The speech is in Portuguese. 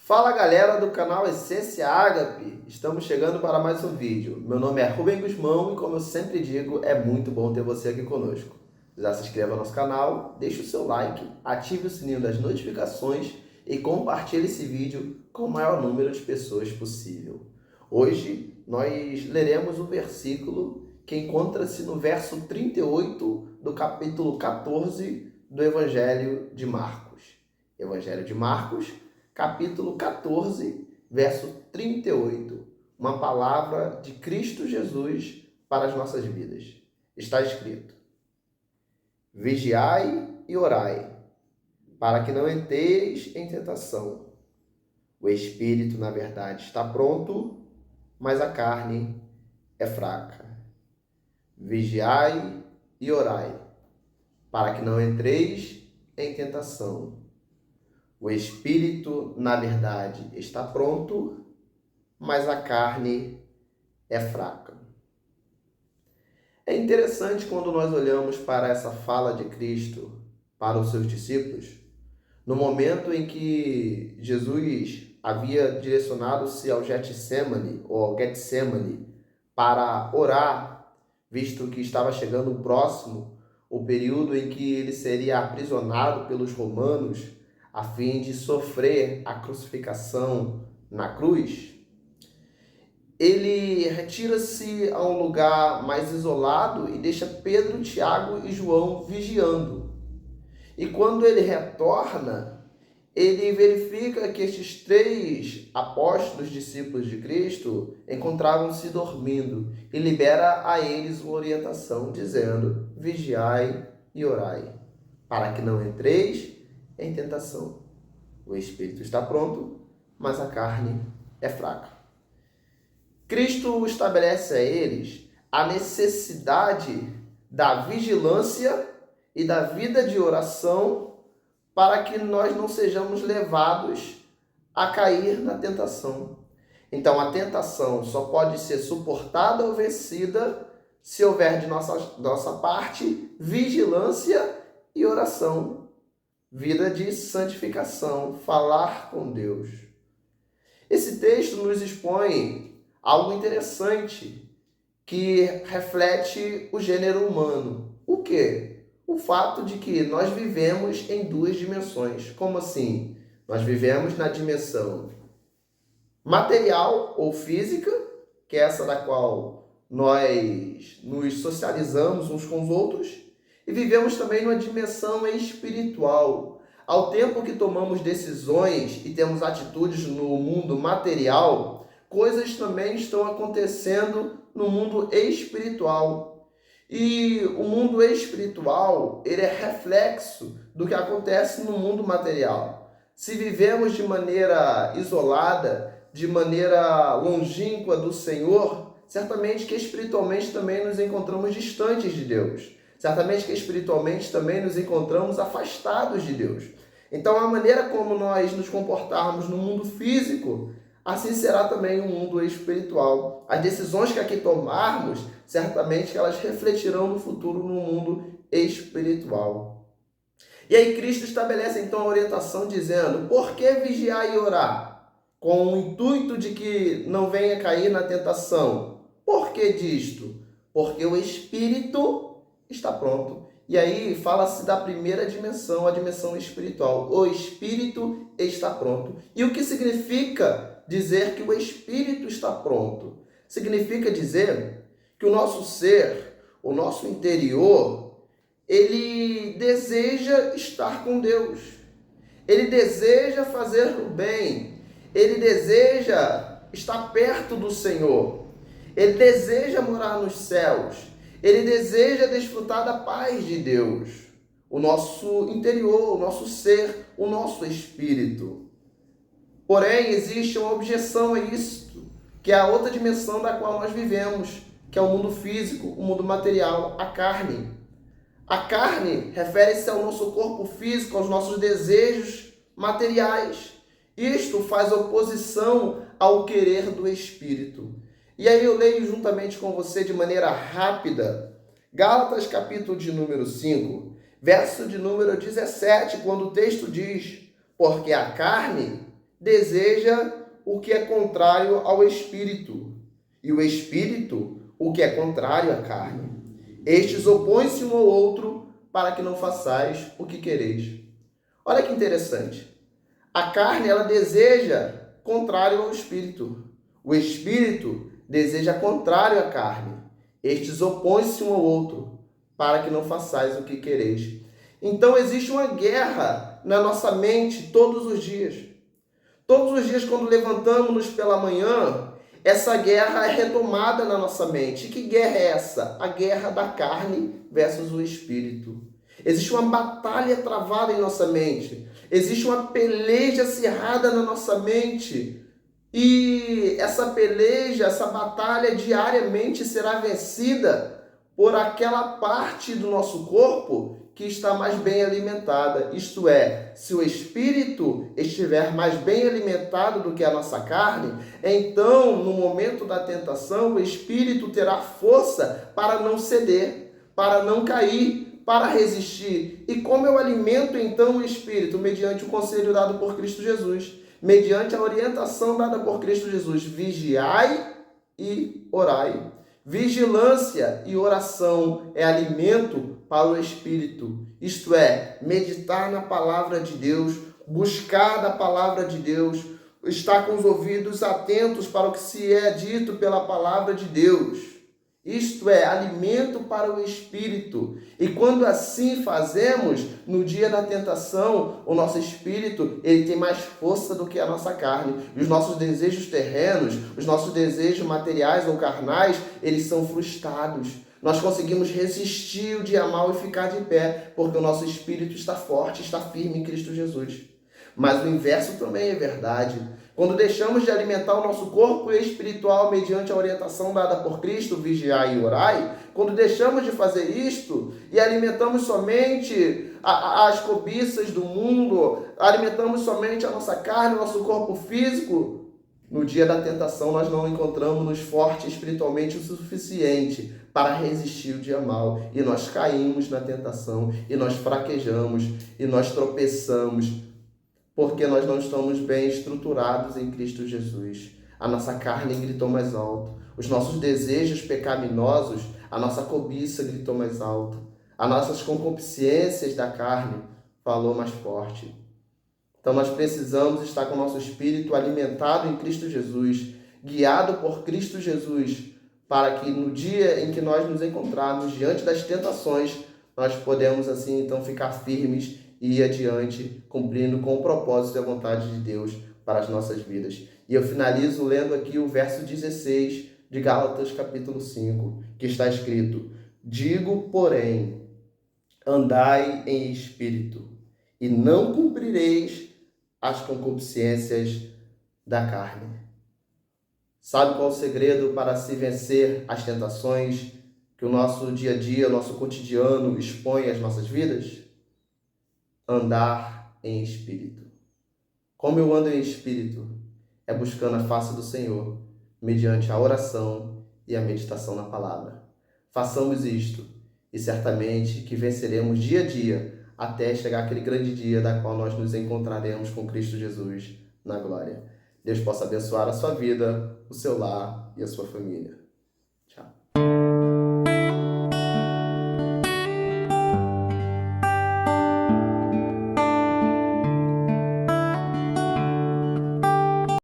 Fala galera do canal Essência Ágape, estamos chegando para mais um vídeo. Meu nome é Rubem Guzmão e como eu sempre digo, é muito bom ter você aqui conosco. Já se inscreva no nosso canal, deixe o seu like, ative o sininho das notificações e compartilhe esse vídeo com o maior número de pessoas possível. Hoje nós leremos o versículo que encontra-se no verso 38 do capítulo 14 do Evangelho de Marcos. Evangelho de Marcos, capítulo 14, verso 38. Uma palavra de Cristo Jesus para as nossas vidas. Está escrito: Vigiai e orai, para que não entreis em tentação. O espírito, na verdade, está pronto, mas a carne é fraca. Vigiai e orai, para que não entreis em tentação. O espírito, na verdade, está pronto, mas a carne é fraca. É interessante quando nós olhamos para essa fala de Cristo para os seus discípulos, no momento em que Jesus havia direcionado-se ao Getsemane, ou ao Getsemane, para orar, visto que estava chegando próximo o período em que ele seria aprisionado pelos romanos, a fim de sofrer a crucificação na cruz, ele retira-se a um lugar mais isolado e deixa Pedro, Tiago e João vigiando. E quando ele retorna, ele verifica que estes 3 apóstolos, discípulos de Cristo, encontravam-se dormindo e libera a eles uma orientação, dizendo: vigiai e orai, para que não entreis em tentação. O espírito está pronto, mas a carne é fraca. Cristo estabelece a eles a necessidade da vigilância e da vida de oração para que nós não sejamos levados a cair na tentação. Então, a tentação só pode ser suportada ou vencida se houver de nossa parte vigilância e oração. Vida de santificação, falar com Deus. Esse texto nos expõe algo interessante que reflete o gênero humano. O quê? O fato de que nós vivemos em 2 dimensões. Como assim? Nós vivemos na dimensão material ou física, que é essa da qual nós nos socializamos uns com os outros, e vivemos também numa dimensão espiritual. Ao tempo que tomamos decisões e temos atitudes no mundo material, coisas também estão acontecendo no mundo espiritual. E o mundo espiritual, ele é reflexo do que acontece no mundo material. Se vivemos de maneira isolada, de maneira longínqua do Senhor, certamente que espiritualmente também nos encontramos distantes de Deus. Certamente que espiritualmente também nos encontramos afastados de Deus. Então, a maneira como nós nos comportarmos no mundo físico, assim será também o mundo espiritual. As decisões que aqui tomarmos, certamente que elas refletirão no futuro no mundo espiritual. E aí Cristo estabelece então a orientação dizendo: por que vigiar e orar? Com o intuito de que não venha cair na tentação. Por que disto? Porque o espírito está pronto. E aí fala-se da primeira dimensão, a dimensão espiritual. O espírito está pronto. E o que significa dizer que o espírito está pronto? Significa dizer que o nosso ser, o nosso interior, ele deseja estar com Deus. Ele deseja fazer o bem. Ele deseja estar perto do Senhor. Ele deseja morar nos céus. Ele deseja desfrutar da paz de Deus, o nosso interior, o nosso ser, o nosso espírito. Porém, existe uma objeção a isso, que é a outra dimensão da qual nós vivemos, que é o mundo físico, o mundo material, a carne. A carne refere-se ao nosso corpo físico, aos nossos desejos materiais. Isto faz oposição ao querer do espírito. E aí eu leio juntamente com você de maneira rápida, Gálatas capítulo de número 5, verso de número 17, quando o texto diz: porque a carne deseja o que é contrário ao espírito, e o espírito o que é contrário à carne. Estes opõem-se um ao outro para que não façais o que quereis. Olha que interessante. A carne, ela deseja contrário ao espírito. O espírito deseja contrário à carne. Estes opõem-se um ao outro para que não façais o que quereis. Então existe uma guerra na nossa mente todos os dias. Todos os dias, quando levantamos-nos pela manhã, essa guerra é retomada na nossa mente. E que guerra é essa? A guerra da carne versus o espírito. Existe uma batalha travada em nossa mente. Existe uma peleja acirrada na nossa mente. E essa peleja, essa batalha diariamente será vencida por aquela parte do nosso corpo que está mais bem alimentada. Isto é, se o espírito estiver mais bem alimentado do que a nossa carne, então, no momento da tentação, o espírito terá força para não ceder, para não cair, para resistir. E como eu alimento então o espírito? Mediante o conselho dado por Cristo Jesus, mediante a orientação dada por Cristo Jesus: vigiai e orai. Vigilância e oração é alimento para o espírito, isto é, meditar na palavra de Deus, buscar da palavra de Deus, estar com os ouvidos atentos para o que se é dito pela palavra de Deus. Isto é, alimento para o espírito. E quando assim fazemos, no dia da tentação, o nosso espírito ele tem mais força do que a nossa carne. E os nossos desejos terrenos, os nossos desejos materiais ou carnais, eles são frustrados. Nós conseguimos resistir o dia mal e ficar de pé, porque o nosso espírito está forte, está firme em Cristo Jesus. Mas o inverso também é verdade. Quando deixamos de alimentar o nosso corpo espiritual mediante a orientação dada por Cristo, vigiai e orai, quando deixamos de fazer isto e alimentamos somente as cobiças do mundo, alimentamos somente a nossa carne, o nosso corpo físico, no dia da tentação nós não encontramos-nos fortes espiritualmente o suficiente para resistir o dia mal. E nós caímos na tentação, e nós fraquejamos, e nós tropeçamos, porque nós não estamos bem estruturados em Cristo Jesus. A nossa carne gritou mais alto. Os nossos desejos pecaminosos, a nossa cobiça gritou mais alto. As nossas concupiscências da carne falou mais forte. Então nós precisamos estar com o nosso espírito alimentado em Cristo Jesus, guiado por Cristo Jesus, para que no dia em que nós nos encontrarmos diante das tentações, nós podemos assim então ficar firmes e ir adiante, cumprindo com o propósito e a vontade de Deus para as nossas vidas. E eu finalizo lendo aqui o verso 16 de Gálatas capítulo 5, que está escrito: digo, porém, andai em espírito, e não cumprireis as concupiscências da carne. Sabe qual é o segredo para se vencer as tentações que o nosso dia a dia, o nosso cotidiano expõe às nossas vidas? Andar em espírito. Como eu ando em espírito? É buscando a face do Senhor, mediante a oração e a meditação na palavra. Façamos isto, e certamente que venceremos dia a dia, até chegar aquele grande dia da qual nós nos encontraremos com Cristo Jesus na glória. Deus possa abençoar a sua vida, o seu lar e a sua família.